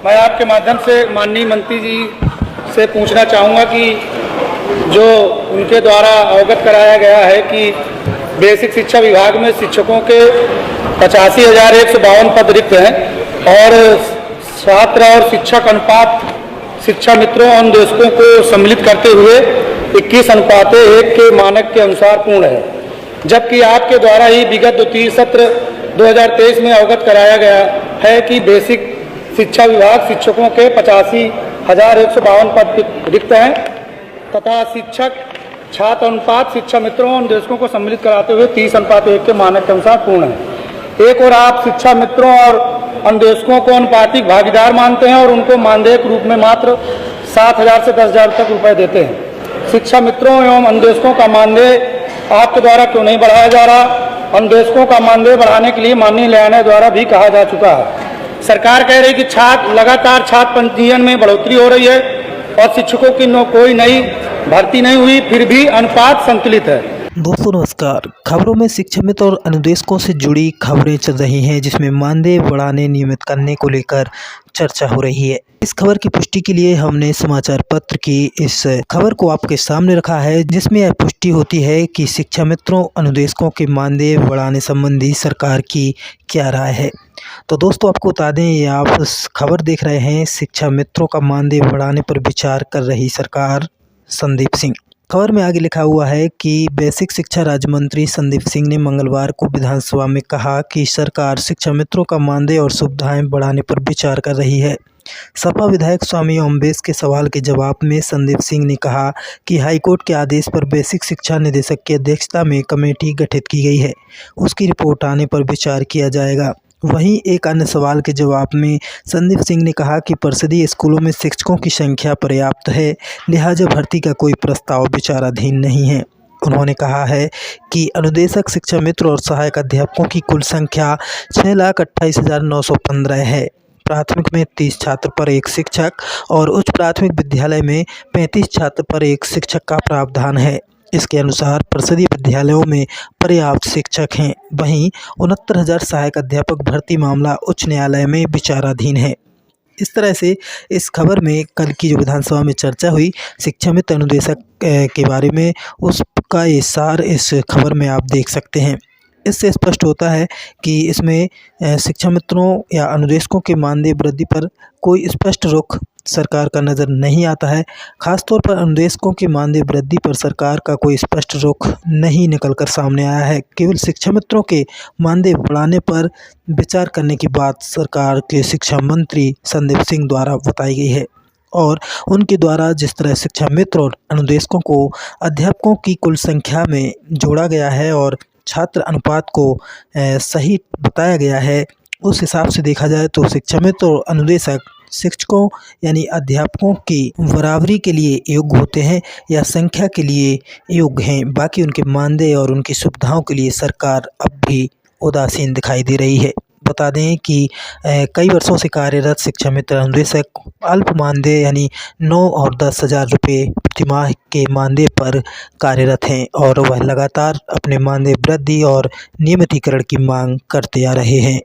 मैं आपके माध्यम से माननीय मंत्री जी से पूछना चाहूँगा कि जो उनके द्वारा अवगत कराया गया है कि बेसिक शिक्षा विभाग में शिक्षकों के 85,152 पद रिक्त हैं और छात्र और शिक्षक अनुपात शिक्षा मित्रों और अनुदेशकों को सम्मिलित करते हुए 21:1 के मानक के अनुसार पूर्ण है, जबकि आपके द्वारा ही विगत द्वितीय सत्र 2023 में अवगत कराया गया है कि बेसिक शिक्षा विभाग शिक्षकों के 85,152 पद रिक्त हैं तथा शिक्षक छात्र अनुपात शिक्षा मित्रों और अनुदेशकों को सम्मिलित कराते हुए 30:1 के मानक के अनुसार पूर्ण है। एक और आप शिक्षा मित्रों और अनुदेशकों को अनुपातिक भागीदार मानते हैं और उनको मानदेय के रूप में मात्र 7,000 से 10,000 तक रुपए देते हैं। शिक्षा मित्रों एवं अनुदेशकों का मानदेय आपके द्वारा क्यों नहीं बढ़ाया जा रहा? अनुदेशकों का मानदेय बढ़ाने के लिए माननीय न्यायालय द्वारा भी कहा जा चुका है। सरकार कह रही कि लगातार छात्र पंजीयन में बढ़ोतरी हो रही है और शिक्षकों की कोई नई भर्ती नहीं हुई, फिर भी अनुपात संतुलित है। दोस्तों नमस्कार। खबरों में शिक्षा मित्र और अनुदेशकों से जुड़ी खबरें चल रही हैं, जिसमें मानदेय बढ़ाने नियमित करने को लेकर चर्चा हो रही है। इस खबर की पुष्टि के लिए हमने समाचार पत्र की इस खबर को आपके सामने रखा है, जिसमें यह पुष्टि होती है कि शिक्षा मित्रों अनुदेशकों के मानदेय बढ़ाने संबंधी सरकार की क्या राय है। तो दोस्तों आपको बता दें, ये आप खबर देख रहे हैं, शिक्षा मित्रों का मानदेय बढ़ाने पर विचार कर रही सरकार, संदीप सिंह। खबर में आगे लिखा हुआ है कि बेसिक शिक्षा राज्य मंत्री संदीप सिंह ने मंगलवार को विधानसभा में कहा कि सरकार शिक्षा मित्रों का मानदेय और सुविधाएं बढ़ाने पर विचार कर रही है। सपा विधायक स्वामी ओमबेश के सवाल के जवाब में संदीप सिंह ने कहा कि हाईकोर्ट के आदेश पर बेसिक शिक्षा निदेशक की अध्यक्षता में कमेटी गठित की गई है, उसकी रिपोर्ट आने पर विचार किया जाएगा। वहीं एक अन्य सवाल के जवाब में संदीप सिंह ने कहा कि परिषदीय स्कूलों में शिक्षकों की संख्या पर्याप्त है, लिहाजा भर्ती का कोई प्रस्ताव विचाराधीन नहीं है। उन्होंने कहा है कि अनुदेशक, शिक्षा मित्र और सहायक अध्यापकों की कुल संख्या 6,28,915 है। प्राथमिक में 30 छात्र पर एक शिक्षक और उच्च प्राथमिक विद्यालय में 35 छात्र पर एक शिक्षक का प्रावधान है। इसके अनुसार परिषदीय विद्यालयों में पर्याप्त शिक्षक हैं। वहीं 69,000 सहायक अध्यापक भर्ती मामला उच्च न्यायालय में विचाराधीन है। इस तरह से इस खबर में कल की जो विधानसभा में चर्चा हुई शिक्षा मित्र अनुदेशक के बारे में, उसका ये सार इस खबर में आप देख सकते हैं। इससे स्पष्ट होता है कि इसमें शिक्षा मित्रों या अनुदेशकों के मानदेय वृद्धि पर कोई स्पष्ट रुख सरकार का नज़र नहीं आता है। खासतौर पर अनुदेशकों के मानदेय वृद्धि पर सरकार का कोई स्पष्ट रुख नहीं निकल कर सामने आया है। केवल शिक्षा मित्रों के मानदेय बढ़ाने पर विचार करने की बात सरकार के शिक्षा मंत्री संदीप सिंह द्वारा बताई गई है और उनके द्वारा जिस तरह शिक्षा मित्र और अनुदेशकों को अध्यापकों की कुल संख्या में जोड़ा गया है और छात्र अनुपात को सही बताया गया है, उस हिसाब से देखा जाए तो शिक्षा मित्र और अनुदेशक शिक्षकों यानी अध्यापकों की बराबरी के लिए योग्य होते हैं या संख्या के लिए योग्य हैं। बाकी उनके मानदेय और उनकी सुविधाओं के लिए सरकार अब भी उदासीन दिखाई दे रही है। बता दें कि कई वर्षों से कार्यरत शिक्षा मित्र अनुदेशक अल्प मानदेय यानी 9 और 10,000 रुपये प्रतिमाह के मानदेय पर कार्यरत हैं और वह लगातार अपने मानदेय वृद्धि और नियमितीकरण की मांग करते आ रहे हैं।